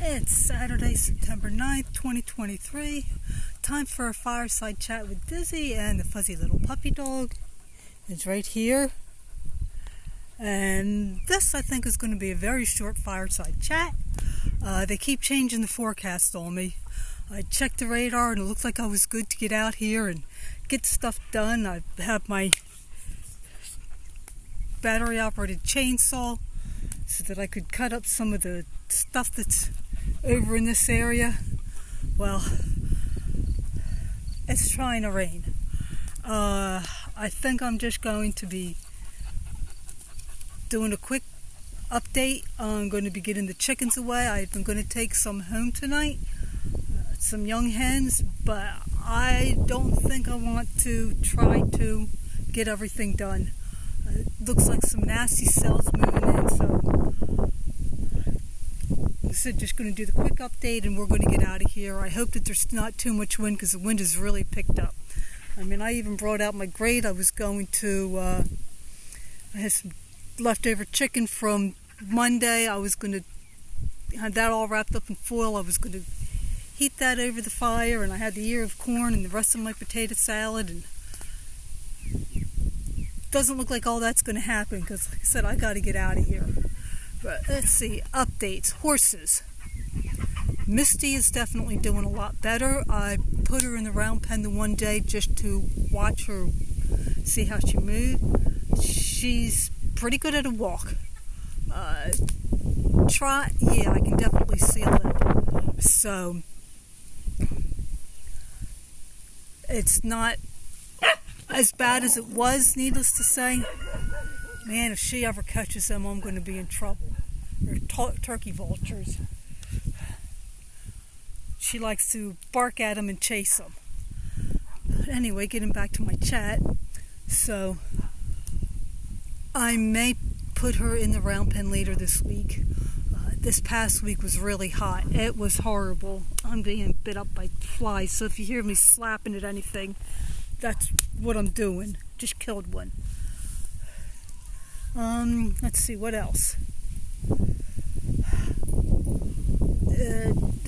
It's Saturday, September 9th, 2023. Time for a fireside chat with Dizzy, and the fuzzy little puppy dog is right here. And this, I think, is going to be a very short fireside chat. They keep changing the forecast on me. I checked the radar and it looked like I was good to get out here and get stuff done. I have my battery-operated chainsaw so that I could cut up some of the stuff that's over in this area. Well, it's trying to rain. I think I'm just going to be doing a quick update. I'm going to be getting the chickens away. I'm going to take some home tonight, some young hens, but I don't think I want to try to get everything done. It looks like some nasty cells moving in, so just going to do the quick update and we're going to get out of here. I hope that there's not too much wind because the wind has really picked up. I mean, I even brought out my grate. I was going to, I had some leftover chicken from Monday. I was going to have that all wrapped up in foil. I was going to heat that over the fire, and I had the ear of corn and the rest of my potato salad, and doesn't look like all that's going to happen because, like I said, I got to get out of here. But let's see, updates. Horses. Misty is definitely doing a lot better. I put her in the round pen the one day just to watch her, see how she moved. She's pretty good at a walk. Trot, yeah, I can definitely see a limp. So, it's not as bad as it was, needless to say. Man, if she ever catches them, I'm going to be in trouble. They're turkey vultures. She likes to bark at them and chase them. But anyway, getting back to my chat. So, I may put her in the round pen later this week. This past week was really hot. It was horrible. I'm being bit up by flies, so if you hear me slapping at anything, that's what I'm doing. Just killed one. Let's see, what else?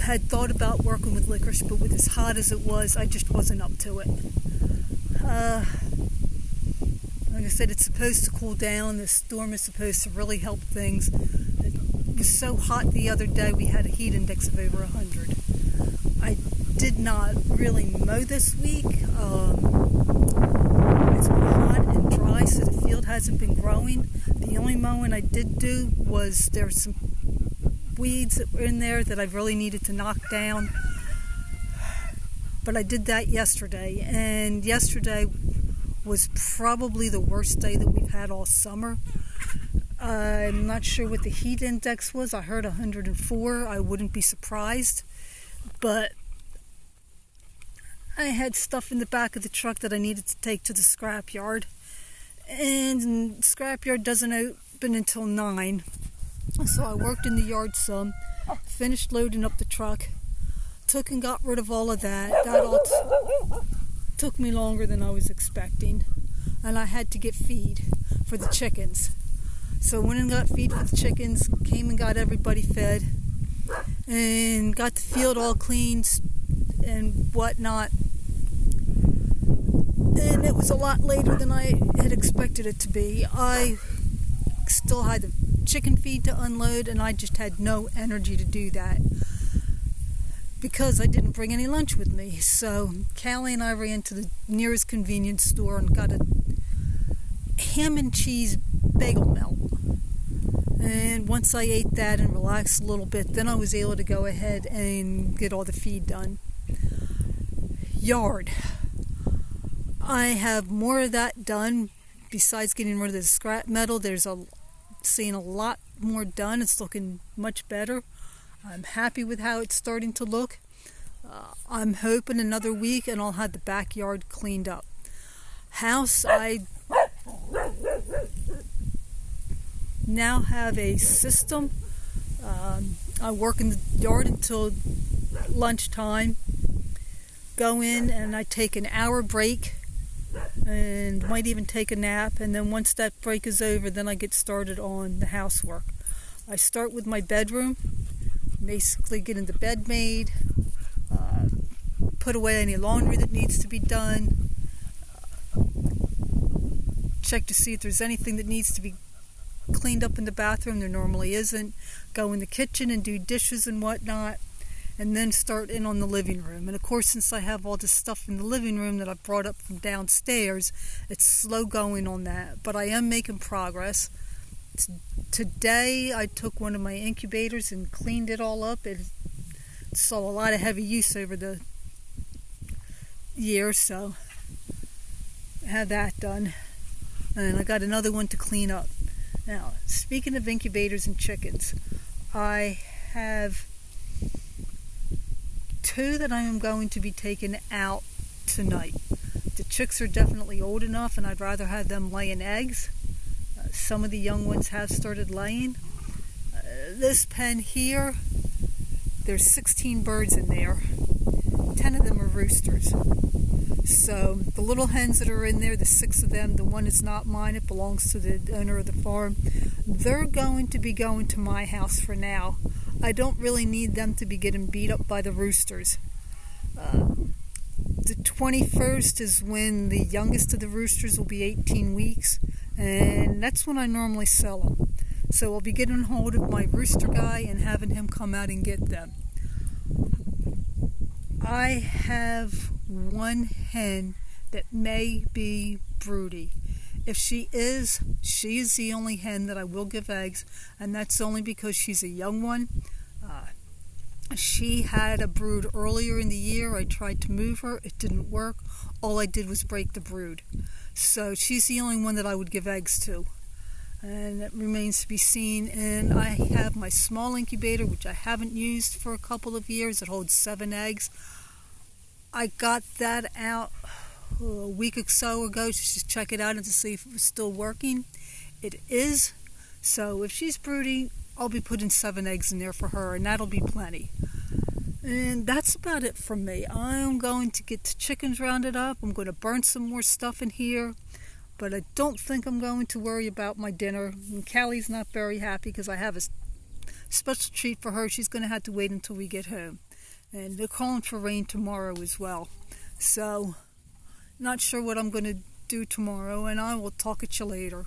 Had thought about working with licorice, but with as hot as it was, I just wasn't up to it. Like I said, it's supposed to cool down. This storm is supposed to really help things. It was so hot the other day, we had a heat index of over 100. I did not really mow this week. It's been hot and dry, so the field hasn't been growing. The only mowing I did do was there were some weeds that were in there that I really needed to knock down. But I did that yesterday, and yesterday was probably the worst day that we've had all summer. I'm not sure what the heat index was. I heard 104. I wouldn't be surprised. But I had stuff in the back of the truck that I needed to take to the scrapyard. And the scrapyard doesn't open until 9. So I worked in the yard some, finished loading up the truck, took and got rid of all of that. That all took me longer than I was expecting. And I had to get feed for the chickens. So I went and got feed for the chickens, came and got everybody fed, and got the field all cleaned and whatnot. And it was a lot later than I had expected it to be. I still had the chicken feed to unload, and I just had no energy to do that because I didn't bring any lunch with me. So Callie and I ran to the nearest convenience store and got a ham and cheese bagel melt. And once I ate that and relaxed a little bit, then I was able to go ahead and get all the feed done. Yard. I have more of that done. Besides getting rid of the scrap metal, seeing a lot more done. It's looking much better. I'm happy with how it's starting to look. I'm hoping another week and I'll have the backyard cleaned up. House, I now have a system. I work in the yard until lunchtime. Go in and I take an hour break and might even take a nap, and then once that break is over, then I get started on the housework. I start with my bedroom. basically getting the bed made, put away any laundry that needs to be done, check to see if there's anything that needs to be cleaned up in the bathroom. There normally isn't. Go in the kitchen and do dishes and whatnot, and then start in on the living room. And of course, since I have all this stuff in the living room that I brought up from downstairs, it's slow going on that, but I am making progress. Today I took one of my incubators and cleaned it all up. It saw a lot of heavy use over the year, so I had that done, and I got another one to clean up. Now, speaking of incubators and chickens, I have 2 that I am going to be taking out tonight. The chicks are definitely old enough, and I'd rather have them laying eggs. Some of the young ones have started laying. This pen here, there's 16 birds in there. 10 of them are roosters. So the little hens that are in there, the 6 of them, the one is not mine, it belongs to the owner of the farm. They're going to be going to my house for now. I don't really need them to be getting beat up by the roosters. The 21st is when the youngest of the roosters will be 18 weeks, and that's when I normally sell them. So I'll be getting hold of my rooster guy and having him come out and get them. I have one hen that may be broody. If she is the only hen that I will give eggs, and that's only because she's a young one. She had a brood earlier in the year. I tried to move her. It didn't work. All I did was break the brood. So she's the only one that I would give eggs to. And it remains to be seen. And I have my small incubator, which I haven't used for a couple of years. It holds 7 eggs. I got that out a week or so ago to just check it out and to see if it was still working. It is. So if she's broody, I'll be putting 7 eggs in there for her, and that'll be plenty. And that's about it from me. I'm going to get the chickens rounded up. I'm going to burn some more stuff in here, but I don't think I'm going to worry about my dinner. And Callie's not very happy because I have a special treat for her. She's going to have to wait until we get home. And they're calling for rain tomorrow as well. So, not sure what I'm going to do tomorrow, and I will talk at you later.